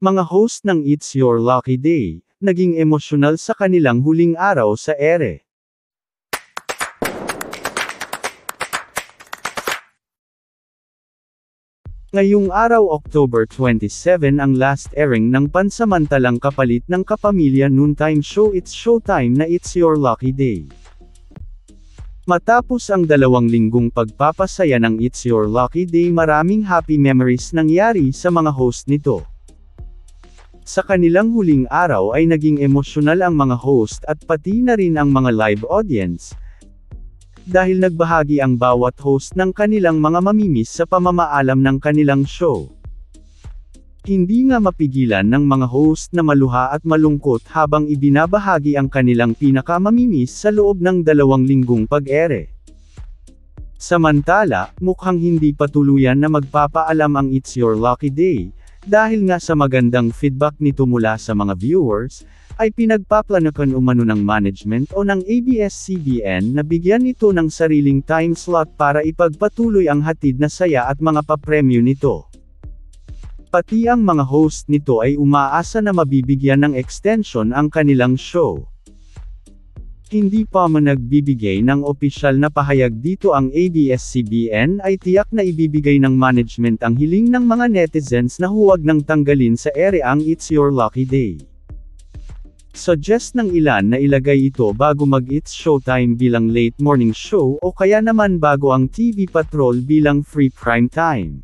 Mga host ng It's Your Lucky Day, naging emosyonal sa kanilang huling araw sa ere. Ngayong araw October 27 ang last airing ng pansamantalang kapalit ng kapamilya noontime show It's Showtime na It's Your Lucky Day. Matapos ang 2 linggong pagpapasaya ng It's Your Lucky Day, maraming happy memories nangyari sa mga host nito. Sa kanilang huling araw ay naging emosyonal ang mga host at pati na rin ang mga live audience, dahil nagbahagi ang bawat host ng kanilang mga mamimiss sa pamamaalam ng kanilang show. Hindi nga mapigilan ng mga host na maluha at malungkot habang ibinabahagi ang kanilang pinakamamimiss sa loob ng 2 linggong pag-ere. Samantala, mukhang hindi pa tuluyan na magpapaalam ang It's Your Lucky Day, dahil nga sa magandang feedback nito mula sa mga viewers, ay pinagpaplanakan umano ng management o ng ABS-CBN na bigyan ito ng sariling time slot para ipagpatuloy ang hatid na saya at mga papremyo nito. Pati ang mga host nito ay umaasa na mabibigyan ng extension ang kanilang show. Hindi pa man nagbibigay ng opisyal na pahayag dito ang ABS-CBN, ay tiyak na ibibigay ng management ang hiling ng mga netizens na huwag nang tanggalin sa ere ang It's Your Lucky Day. Suggest ng ilan na ilagay ito bago mag-It's Showtime bilang late morning show o kaya naman bago ang TV Patrol bilang free prime time.